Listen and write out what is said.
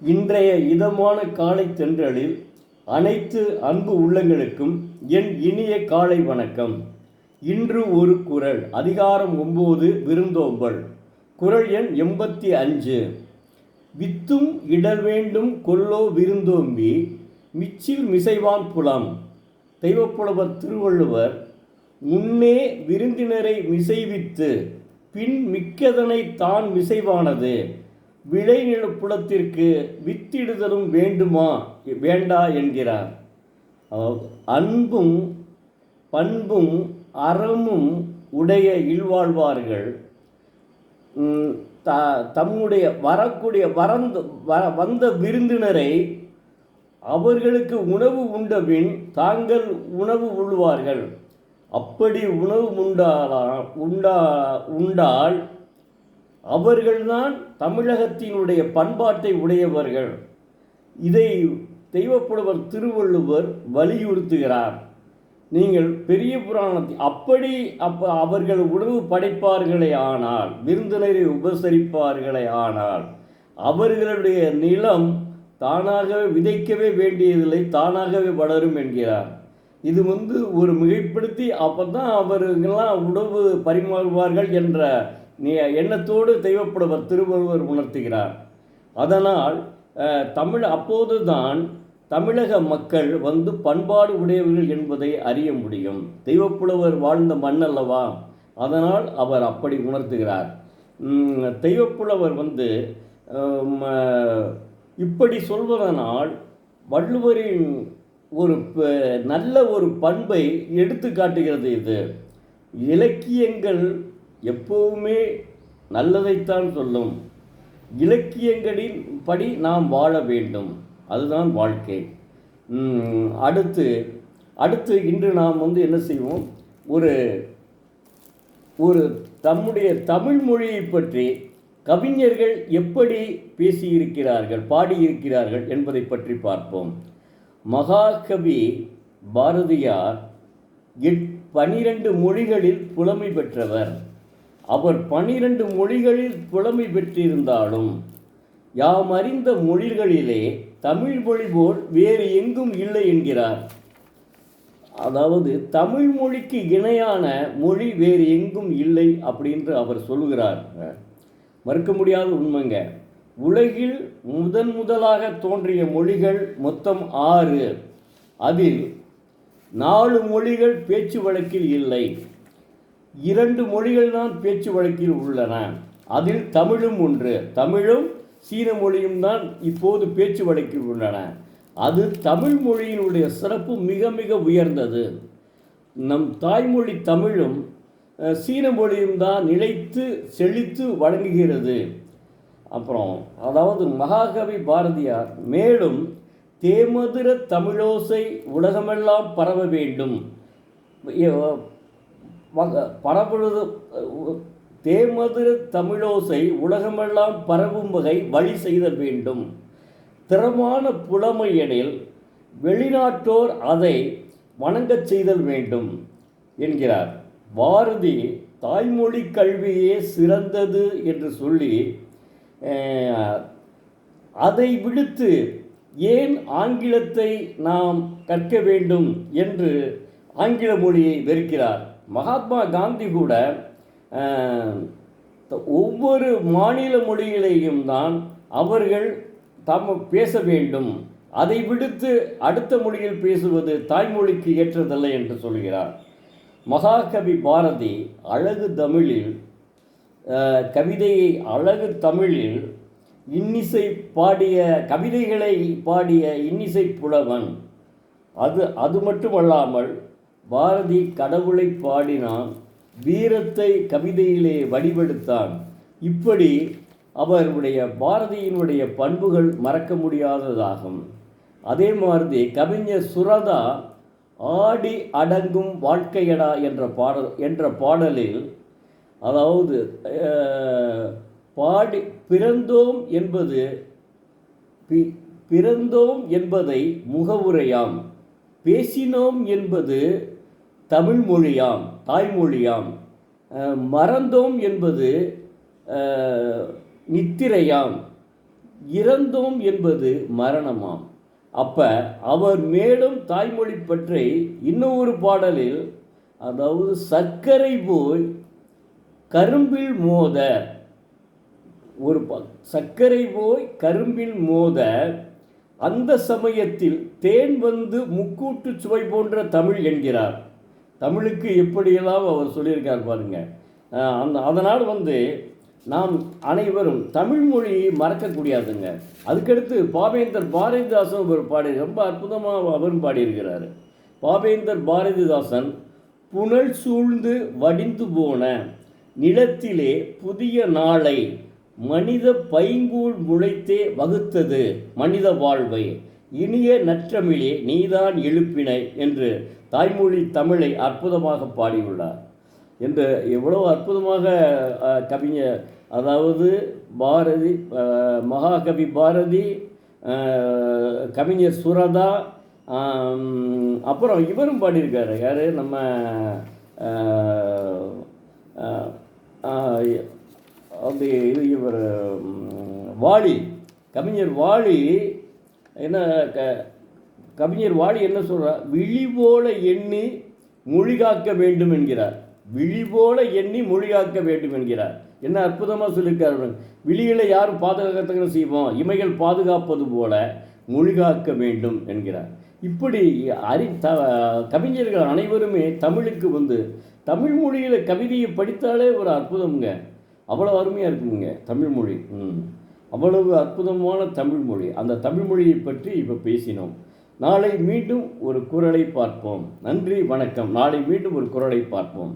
இன்றைய இதமான காலை தென்றலில் அனைத்து அன்பு உள்ளங்களுக்கும் என் இனிய காலை வணக்கம். இன்று ஒரு குறள், அதிகாரம் 9, விருந்தோம்பல். குறள் எண் 85. வித்தும் இடர் வேண்டும் கொல்லோ விருந்தோம்பி மிச்சில் மிசைவான் புலம். தெய்வப்புலவர் திருவள்ளுவர், முன்னே விருந்தினரை மிசைவித்து பின் மிக்கதனை தான் மிசைவானது விளைநில புலத்திற்கு வித்திடுதலும் வேண்டுமா வேண்டா என்கிறார். அன்பும் பண்பும் அறமும் உடைய இல்வாழ்வார்கள் தம்முடைய வரக்கூடிய வந்த விருந்தினரை அவர்களுக்கு உணவு உண்டபின் தாங்கள் உணவு உள்வார்கள். அப்படி உணவு உண்டால் அவர்கள்தான் தமிழகத்தினுடைய பண்பாட்டை உடையவர்கள். இதை தெய்வப்புலவர் திருவள்ளுவர் வலியுறுத்துகிறார். நீங்கள் பெரிய புராணத்தில் அவர்கள் உணவு படைப்பார்களே ஆனால், விருந்தினரை உபசரிப்பார்களே ஆனால், அவர்களுடைய நிலம் தானாகவே விதைக்கவே வேண்டியதில்லை, தானாகவே வளரும் என்கிறார். இது ஒரு மிகைப்படுத்தி அப்போதான் அவர்களெல்லாம் உணவு பரிமாறுவார்கள் என்ற எண்ணத்தோடு தெய்வப்புலவர் திருவள்ளுவர் உணர்த்துகிறார். அதனால் அப்போதுதான் தமிழக மக்கள் பண்பாடு உடையவர்கள் என்பதை அறிய முடியும். தெய்வப்புலவர் வாழ்ந்த மண் அல்லவா, அதனால் அவர் அப்படி உணர்த்துகிறார். தெய்வப்புலவர் இப்படி சொல்வதனால் வள்ளுவரின் ஒரு நல்ல ஒரு பண்பை எடுத்து காட்டுகிறது. இது இலக்கியங்கள் எப்போவுமே நல்லதைத்தான் சொல்லும். இலக்கியங்களின் படி நாம் வாழ வேண்டும், அதுதான் வாழ்க்கை. அடுத்து இன்று நாம் என்ன செய்வோம், ஒரு தம்முடைய தமிழ் மொழியை பற்றி கவிஞர்கள் எப்படி பேசியிருக்கிறார்கள், பாடியிருக்கிறார்கள் என்பதை பற்றி பார்ப்போம். மகாகவி பாரதியார் 12 மொழிகளில் புலமை பெற்றவர். அவர் 12 மொழிகளில் புலமை பெற்றிருந்தாலும் யாம் அறிந்த மொழிகளிலே தமிழ் மொழி போல் வேறு எங்கும் இல்லை என்கிறார். அதாவது தமிழ் மொழிக்கு இணையான மொழி வேறு எங்கும் இல்லை அப்படின்று அவர் சொல்கிறார். மறுக்க முடியாத உண்மைங்க. உலகில் முதலாக தோன்றிய மொழிகள் மொத்தம் 6. அதில் 4 மொழிகள் பேச்சு வழக்கில் இல்லை, 2 மொழிகள் தான் பேச்சு வழக்கில் உள்ளன. அதில் தமிழும் ஒன்று. தமிழும் சீன மொழியும் தான் இப்போது பேச்சு வழக்கில் உள்ளன. அது தமிழ் மொழியினுடைய சிறப்பு மிக மிக உயர்ந்தது. நம் தாய்மொழி தமிழும் சீன மொழியும் தான் நிலைத்து செழித்து வழங்குகிறது. அப்புறம் அதாவது மகாகவி பாரதியார் மேலும் தேமதுர தமிழோசை உலகமெல்லாம் பரவ வேண்டும், பரவுவது தேமதுர தமிழோசை உலகமெல்லாம் பரவும் வகை வழி செய்தல் வேண்டும். திறமான புலமையெனில் வெளிநாட்டோர் அதை வணங்கச் செய்தல் வேண்டும் என்கிறார். பாரதி தாய்மொழி கல்வியே சிறந்தது என்று சொல்லி அதை விடுத்து ஏன் ஆங்கிலத்தை நாம் கற்க வேண்டும் என்று ஆங்கில மொழியை வெறுக்கிறார். மகாத்மா காந்தி கூட ஒவ்வொரு மாநில மொழிகளையும் தான் அவர்கள் பேச வேண்டும், அதை விடுத்து அடுத்த மொழியில் பேசுவது தாய்மொழிக்கு ஏற்றதல்ல என்று சொல்கிறார். மகாகவி பாரதி அழகு தமிழில் கவிதையை அழகு தமிழில் இன்னிசை பாடிய கவிதைகளை பாடிய இன்னிசை புலவன். அது மட்டுமல்லாமல் பாரதி கடவுளை பாடினான், வீரத்தை கவிதையிலே வடிவெடுத்தான். இப்படி அவருடைய பாரதியினுடைய பண்புகள் மறக்க முடியாததாகும். அதே மாதிரி கவிஞர் சுரதா ஆடி அடங்கும் வாழ்க்கையடா என்ற பாடலில், அதாவது பிறந்தோம் என்பதை முகவுரையாம், பேசினோம் என்பது தமிழ் மொழியாம், தாய்மொழியாம், மறந்தோம் என்பது நித்திரையாம், இறந்தோம் என்பது மரணமாம். அப்போ அவர் மேலும் தாய்மொழி பற்றி இன்னொரு பாடலில், அதாவது சர்க்கரை போய் கரும்பில் மோத, ஒரு சர்க்கரை போய் கரும்பில் மோத, அந்த சமயத்தில் தேன் வந்து முக்கூட்டு சுவை போன்ற தமிழ் என்கிறார். தமிழுக்கு எப்படியெல்லாம் அவர் சொல்லியிருக்கார் பாருங்க. அதனால் நாம் அனைவரும் தமிழ் மொழியை மறக்கக்கூடியாதுங்க. அதுக்கடுத்து பாவேந்தர் பாரதிதாசன் ஒரு பாடி ரொம்ப அற்புதமாக அவரும் பாடியிருக்கிறார். பாவேந்தர் பாரதிதாசன் புனல் சூழ்ந்து வடிந்து போன நிலத்திலே புதிய நாளை மனித பைங்கூழ் முளைத்தே வகுத்தது மனித வாழ்வை இனிய நற்றமிழே நீதான் எழுப்பினை என்று தாய்மொழி தமிழை அற்புதமாக பாடியுள்ளார். என்று எவ்வளோ அற்புதமாக கவிஞர், அதாவது பாரதி, மகாகவி பாரதி, கவிஞர் சுரதா, அப்புறம் இவரும் பாடியிருக்காரு. யார்? நம்ம அப்படி இது இவர் வாலி, கவிஞர் வாலி என்ன கவிஞர் வாலி என்ன சொல்கிறார்? விழி போல எண்ணி மொழி காக்க வேண்டும் என்கிறார். விழி போல எண்ணி மொழி காக்க வேண்டும் என்கிறார். என்ன அற்புதமாக சொல்லியிருக்காரு. விழிகளை யாரும் பாதுகாக்க செய்வோம், இமைகள் பாதுகாப்பது போல மொழி காக்க வேண்டும் என்கிறார். இப்படி கவிஞர்கள் அனைவருமே தமிழுக்கு தமிழ் மொழியில் கவிதையை படித்தாலே ஒரு அற்புதம்ங்க. அவ்வளோ அருமையாக இருக்குங்க தமிழ் மொழி. அவ்வளவு அற்புதமான தமிழ் மொழி. அந்த தமிழ் மொழியை பற்றி இப்போ பேசினோம். நாளை மீண்டும் ஒரு குரலை பார்ப்போம். நன்றி, வணக்கம். நாளை மீண்டும் ஒரு குரலை பார்ப்போம்.